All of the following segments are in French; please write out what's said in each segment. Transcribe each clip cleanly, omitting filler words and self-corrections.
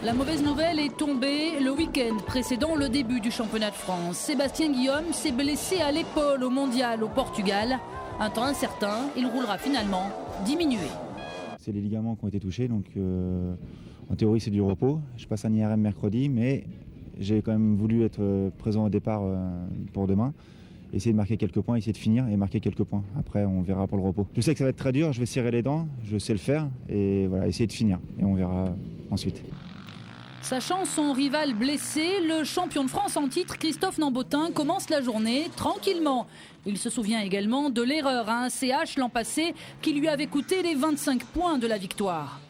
La mauvaise nouvelle est tombée le week-end précédant le début du championnat de France. Sébastien Guillaume s'est blessé à l'épaule au mondial au Portugal. Un temps incertain, il roulera finalement diminué. C'est les ligaments qui ont été touchés, donc en théorie c'est du repos. Je passe un IRM mercredi, mais j'ai quand même voulu être présent au départ pour demain. Essayer de marquer quelques points, essayer de finir et marquer quelques points. Après, on verra pour le repos. Je sais que ça va être très dur, je vais serrer les dents, je sais le faire et voilà, essayer de finir et on verra ensuite. Sachant son rival blessé, le champion de France en titre, Christophe Nambotin, commence la journée tranquillement. Il se souvient également de l'erreur à un CH l'an passé qui lui avait coûté les 25 points de la victoire.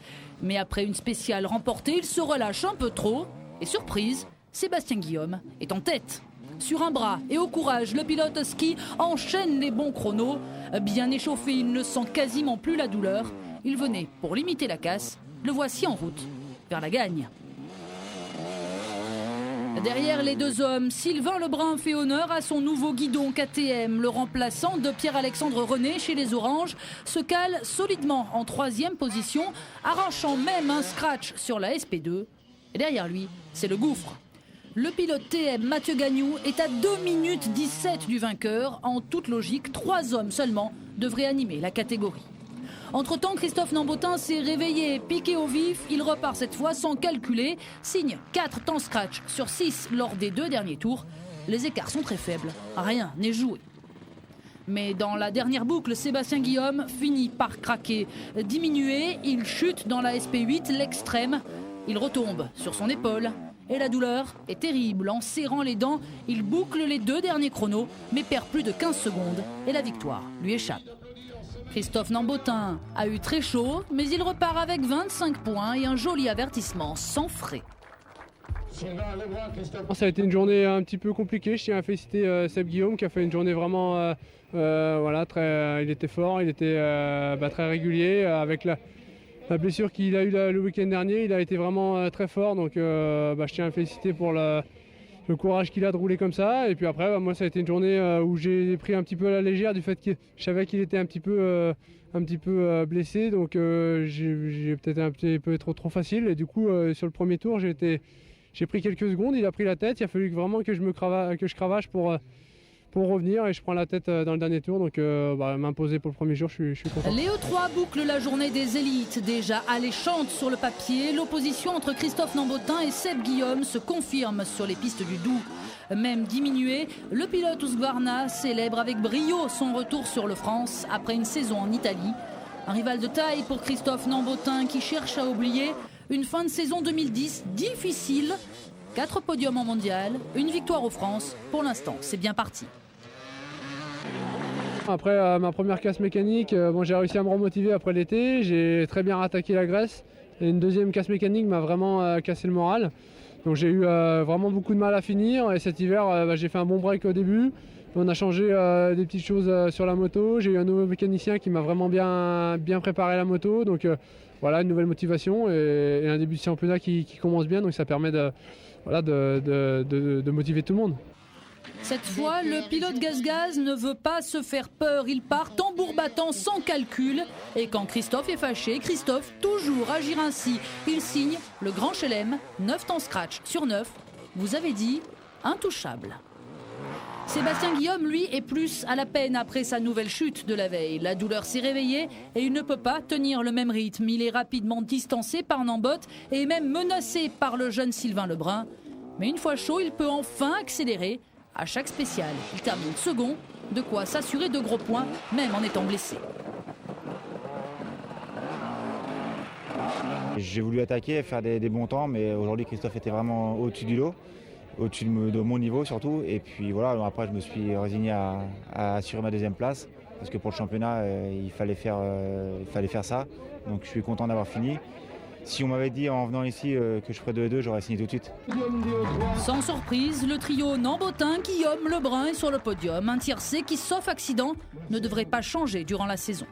Mais après une spéciale remportée, il se relâche un peu trop. Et surprise, Sébastien Guillaume est en tête. Sur un bras et au courage, le pilote ski enchaîne les bons chronos. Bien échauffé, il ne sent quasiment plus la douleur. Il venait pour limiter la casse. Le voici en route vers la gagne. Derrière les deux hommes, Sylvain Lebrun fait honneur à son nouveau guidon KTM. Le remplaçant de Pierre-Alexandre René chez les Oranges se cale solidement en 3e position, arrachant même un scratch sur la SP2. Et derrière lui, c'est le gouffre. Le pilote TM Mathieu Gagnou est à 2 minutes 17 du vainqueur. En toute logique, 3 hommes seulement devraient animer la catégorie. Entre-temps, Christophe Nambotin s'est réveillé, piqué au vif. Il repart cette fois sans calculer. Signe 4 temps scratch sur 6 lors des 2 derniers tours. Les écarts sont très faibles. Rien n'est joué. Mais dans la dernière boucle, Sébastien Guillaume finit par craquer. Diminué, il chute dans la SP8, l'extrême. Il retombe sur son épaule. Et la douleur est terrible. En serrant les dents, il boucle les 2 derniers chronos, mais perd plus de 15 secondes. Et la victoire lui échappe. Christophe Nambotin a eu très chaud, mais il repart avec 25 points et un joli avertissement sans frais. Ça a été une journée un petit peu compliquée. Je tiens à féliciter Seb Guillaume qui a fait une journée vraiment il était fort, il était très régulier. Avec la blessure qu'il a eue le week-end dernier, il a été vraiment très fort. Donc je tiens à le féliciter pour le courage qu'il a de rouler comme ça. Et puis après, moi, ça a été une journée où j'ai pris un petit peu à la légère du fait que je savais qu'il était un petit peu blessé. Donc j'ai peut-être un petit peu trop facile. Et du coup, sur le premier tour, j'ai pris quelques secondes. Il a pris la tête. Il a fallu vraiment que je cravache pour revenir. Et je prends la tête dans le dernier tour. Donc m'imposer pour le premier jour, je suis content. Léo 3 boucle la journée des élites. Déjà alléchante sur le papier, l'opposition entre Christophe Nambotin et Seb Guillaume se confirme sur les pistes du Doubs. Même diminué, le pilote Husqvarna célèbre avec brio son retour sur le France après une saison en Italie. Un rival de taille pour Christophe Nambotin qui cherche à oublier une fin de saison 2010 difficile. 4 podiums en mondial, une victoire aux France. Pour l'instant, c'est bien parti. Après ma première casse mécanique, j'ai réussi à me remotiver après l'été. J'ai très bien rattaqué la graisse. Et une deuxième casse mécanique m'a vraiment cassé le moral. Donc j'ai eu vraiment beaucoup de mal à finir. Et cet hiver, j'ai fait un bon break au début. On a changé des petites choses sur la moto. J'ai eu un nouveau mécanicien qui m'a vraiment bien préparé la moto. Donc une nouvelle motivation et un début de championnat qui commence bien. Donc ça permet de motiver tout le monde. Cette fois, le pilote gaz-gaz ne veut pas se faire peur. Il part tambour battant sans calcul. Et quand Christophe est fâché, Christophe toujours agir ainsi. Il signe le grand chelem, 9 temps scratch sur 9. Vous avez dit intouchable. Sébastien Guillaume, lui, est plus à la peine après sa nouvelle chute de la veille. La douleur s'est réveillée et il ne peut pas tenir le même rythme. Il est rapidement distancé par Nambot et même menacé par le jeune Sylvain Lebrun. Mais une fois chaud, il peut enfin accélérer. À chaque spécial, il termine second, de quoi s'assurer de gros points, même en étant blessé. J'ai voulu attaquer, faire des bons temps, mais aujourd'hui Christophe était vraiment au-dessus du lot, au-dessus de mon niveau surtout. Et puis voilà, après je me suis résigné à assurer ma 2e place, parce que pour le championnat, il fallait faire ça. Donc je suis content d'avoir fini. Si on m'avait dit en venant ici que je ferais 2-2, j'aurais signé tout de suite. Sans surprise, le trio Nambotin, Guillaume, Lebrun est sur le podium. Un tiercé qui, sauf accident, ne devrait pas changer durant la saison.